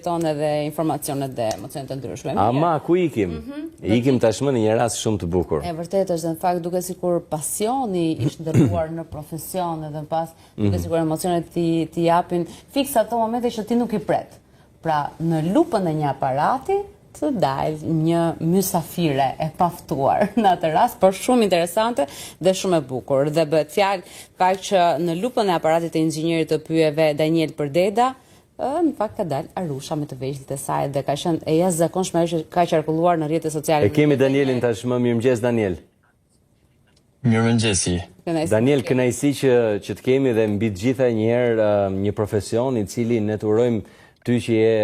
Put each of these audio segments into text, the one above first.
tonë edhe informacionet dhe emocionet të ndryshme. Ama, ku ikim? Ikim tashmë në një rast shumë të bukur. E vërtet është, në fakt, duke sikur pasioni ishtë ndërruar në profesion edhe pas, duke sikur emocionet ti japin fiks ato momente që ti nuk i pret. Pra, në lupën e një aparati, të dalë një mysafire e paftuar në atë rast, por shumë interesante dhe shumë e bukur. Dhe bëhet fjalë fakt që në lupën e aparatit të inxhinierit të pyjeve Daniel Përdeda, në fakt ka dalë Arusha me të vegjëlit e saj dhe ka qenë e jashtëzakonshme ajo që ka qarkulluar në rrjetet sociale. E kemi Danielin tashmë. Mirëmëngjes Daniel. Mirëmëngjesi. Daniel, kënaqësi që të kemi dhe mbi të gjitha një një profesion i cili ne të urojmë ty që je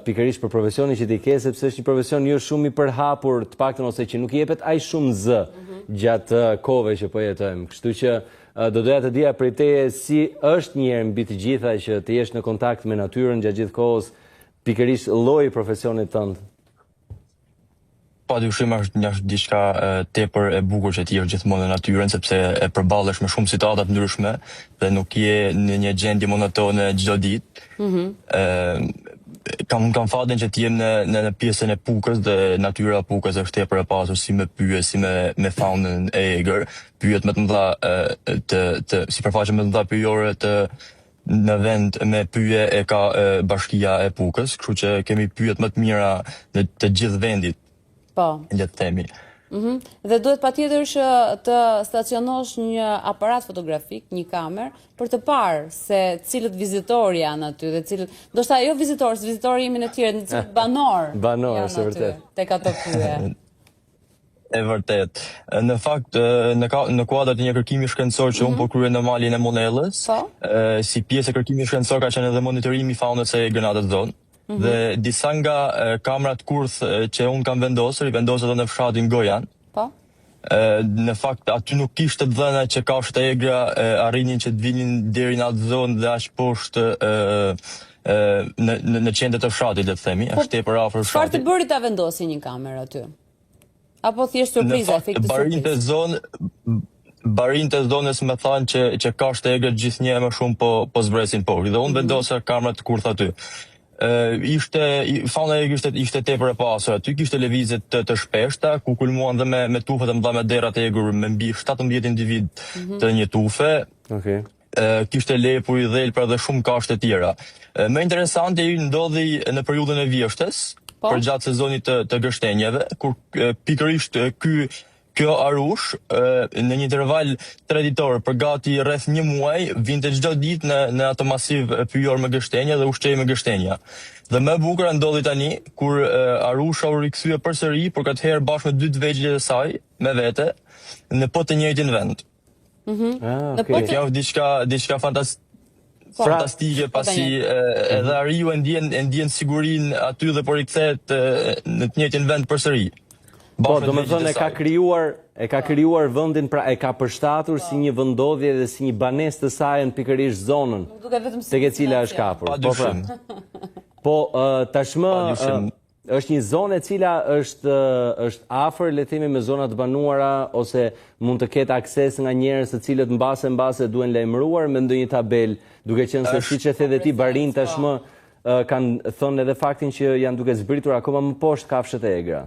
pikërisht për profesionin që ti ke, sepse është një profesion jo shumë i përhapur, të paktën ose që nuk i jepet aq shumë zë gjatë kohëve që po jetojmë. Kështu që do doja të dija prej teje si është një herë mbi të gjitha që të jesh në kontakt me natyrën gjatë gjithë kohës, pikërisht lloji i profesionit tënd. Padyshim është diçka tepër e bukur që ti je gjithmonë në natyrën, sepse e përballesh me shumë situata të ndryshme dhe nuk je në një gjendje monotone çdo ditë. Kam fatin që t'jem në pjesën e Pukës dhe natyra e Pukës është tepër e pasur si me pyje, si me faunën e egër, pyjet më të mëdha sipërfaqe më të mëdha pyjore në vend me pyje e ka bashkia e Pukës, kështu që kemi pyjet më të mira në të gjithë vendit. Po. Le të themi. Dhe duhet patjetër që të stacionosh një aparat fotografik, një kamerë, për të parë se cilët vizitorë janë aty dhe cilët, ndoshta jo vizitorë, se vizitorë jemi në tjerë, në cilët banor është vërtet. Tek ato pyje. E vërtet. Në fakt, në kuadër të një kërkimi shkencor që unë po kryej në malin e Monellës, si pjesë e kërkimit shkencor ka qenë edhe monitorimi faunës së egër në atë zonë. Dhe disa nga kamerat kurth që unë kam vendosur, i vendosur edhe në fshatin Gojan. Në fakt, aty nuk kishte dhëna që kafshët e egra arrinin që të vinin deri në atë zonë dhe aq poshtë në qendër të fshatit, le të themi, është tepër afër fshatit. Çfarë të bëri ta vendosi një kamerë aty? Apo thjesht surprizë, efekt të surprizë? Barinët e zonës më thanë që kafshët e egra gjithnjë më shumë po zbresin poshtë dhe unë vendosa kamerat kurth aty. Fauna e egër ishte tepër e pasur aty, kishte lëvizje të shpeshta, ku kulmuan dhe me tufe të mëdha me derat e egur me mbi 17 individ të një tufe. Kishte lepur i dhelpra dhe shumë kafshë të tjera. Më interesante ndodhi në periudhën e vjeshtës, përgjatë sezonit të gështenjeve, kur pikërisht kjo arush në një interval 3 ditor për gati rreth 1 muaj vinte çdo ditë në atë masiv pyjor me gështenja dhe ushqej me gështenja. Dhe më e bukur ndodhi tani kur arusha u rikthye përsëri, por këtë herë bashkë me 2 të vegjëlit e saj me vete në po të njëjtin vend. Kjo është diçka fantastike pasi edhe ariu e ndjen sigurinë aty dhe po rikthehet në të njëjtin vend përsëri. Po, do me thënë e ka krijuar vendin, pra e ka përshtatur si një vendodhje dhe si një banesë të saj në pikërisht zonën tek e cila është kapur. Po, tashmë është një zonë e cila është afër, le të themi, me zona të banuara ose mund të ketë akses nga njerëz të cilët mbase duhen lajmëruar me ndonjë tabel, duke qenë se siç e the dhe ti, barin tashmë kanë thënë edhe faktin që janë duke zbritur akoma më poshtë kafshët e egra.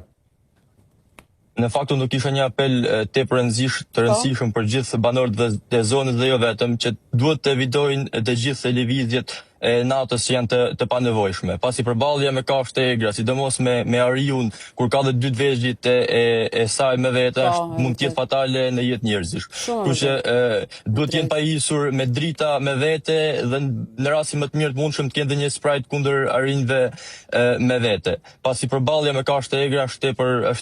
Në fakt unë do kisha një apel tepër të rëndësishëm për gjithë banorët e zonës dhe jo vetëm, që duhet të evitojnë të gjithë lëvizjet e natës që janë të panevojshme. Pasi përballja me kafshët e egra, sidomos me ariun, kur ka dhe 2 të vegjëlit e saj me vete, mund të jetë fatale në jetë njerëzish. Kështu që duhet të jenë pajisur me drita me vete dhe në rastin më të mirë të mundshëm të kenë një sprite kundër arinjve me vete. Pasi përballja me kafshët e egra është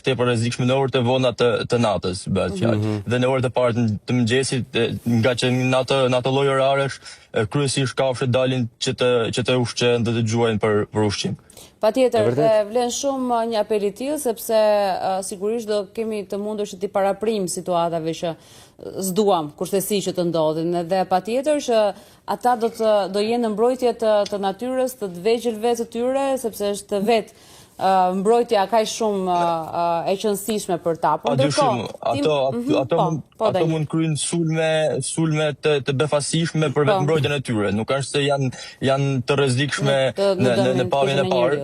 tepër rrezikshme në orët e vona të natës, bëhet fjalë. Dhe në orët e parë të mëngjesit, nga që në atë lloj oraresh kryesisht kafshët dalin që të ushqen dhe të gjuajnë për ushqim. Patjetër, vlen shumë një apel i tillë, sepse sigurisht do kemi të mundur që t'i paraprim situatave që s'duam kursesi që të ndodhin, dhe patjetër që ata do jenë në mbrojtje të natyrës, të vegjëlve të tyre, sepse është vetë mbrojtja kaq shumë e qëndësishme për ta. Por ndërkohë, ato mund kryejnë sulme të befasishme për vetë mbrojtjen e tyre. Nuk është se janë të rrezikshme në pavjen e parë.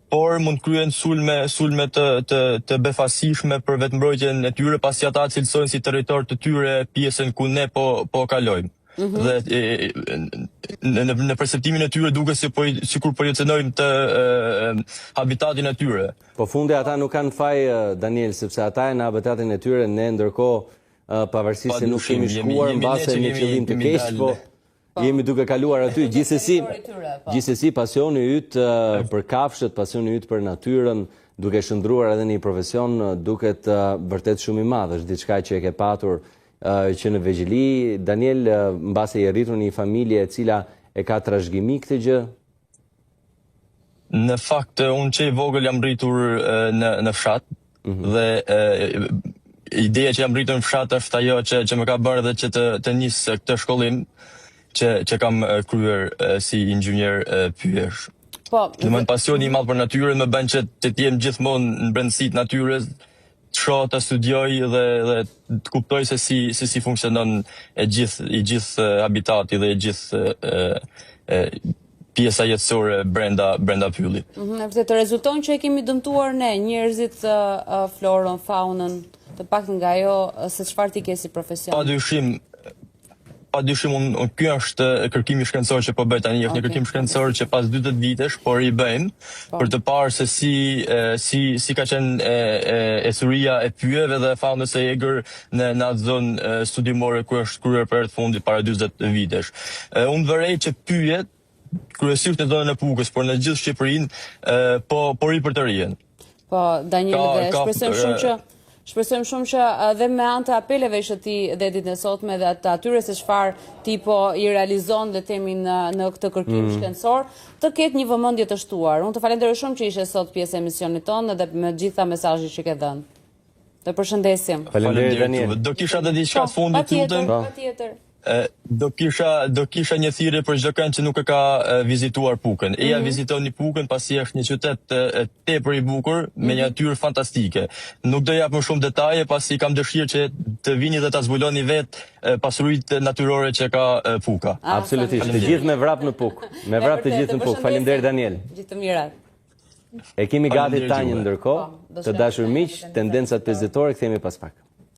Por mund kryejnë sulme të befasishme për vetë mbrojtjen e tyre, pasi ata cilësojnë si territor të tyre pjesën ku ne po kalojmë. Dhe në perceptimin e tyre duke sikur po jetonojmë të habitatin e tyre. Po fundi ata nuk kanë faj, Daniel, sepse ata e në habitatin e tyre, ne ndërkohë pavarësisht se nuk kemi shkuar mbase një qëllim të keq, po jemi duke kaluar aty. Gjithsesi pasioni yt për kafshët, pasioni yt për natyrën, duke shndruar edhe në një profesion, duket vërtet shumë i madh, është diçka që e ke patur që në vegjëli. Daniel, mbase i rritur një familje e cila e ka trashëgimi këtë gjë? Në fakt, unë që i vogël jam rritur në fshat, dhe ideja që jam rritur në fshat është ajo që më ka bërë dhe që të nis këtë shkollim që kam kryer si inxhinier pyesh. Domethënë pasioni i madh për natyrën më bën që të jem gjithmonë në brendësitë të natyrës, të shoh, të studioj dhe të kuptoj se si funksionon i gjithë habitati dhe i gjithë pjesa jetësore brenda pyllit. Të rezulton që e kemi dëmtuar ne, njerëzit, florën, faunën, të paktën nga ajo se çfarë ti ke si profesion. Padyshim, ky është kërkimi shkencor që po bëj tani, është një kërkim shkencor që pas 40 vitesh, por i bëjmë për të parë se si ka qenë esuria e pyjeve dhe faunës së egër në atë zonë studimore ku është kryer për herë të fundit para 40 vitesh. Unë vërej që pyjet kryesisht në zonën e Pukës, por në gjithë Shqipërinë po ri për të rijen. Po, Daniel, dhe shpresojmë shumë që dhe me anë të apeleve që ti dhe ditën e sotme dhe të atyre se çfarë ti po i realizon dhe temi në këtë kërkim shkencor, të ketë një vëmendje të shtuar. Unë të falenderoj shumë që ishe sot pjesë e emisionit tonë dhe me gjitha mesazhet që ke dhënë. Të përshëndesim. Faleminderit, Daniel. Do kisha edhe diçka të fundit, lutem. Patjetër. Do kisha një thirrje për çdo kënd që nuk e ka vizituar Pukën. Eja vizitoni Pukën pasi është një qytet tepër i bukur me një natyrë fantastike. Nuk do jap më shumë detaje pasi kam dëshirë që të vini dhe ta zbuloni vetë pasuritë natyrore që ka Puka. Absolutisht, të gjithë me vrap në Pukë. Me vrap të gjithë në Pukë. Faleminderit, Daniel. Gjithë të mirat. E kemi gati tani ndërkohë, të dashur miq, tendencat 50-ore kthehemi pas pak.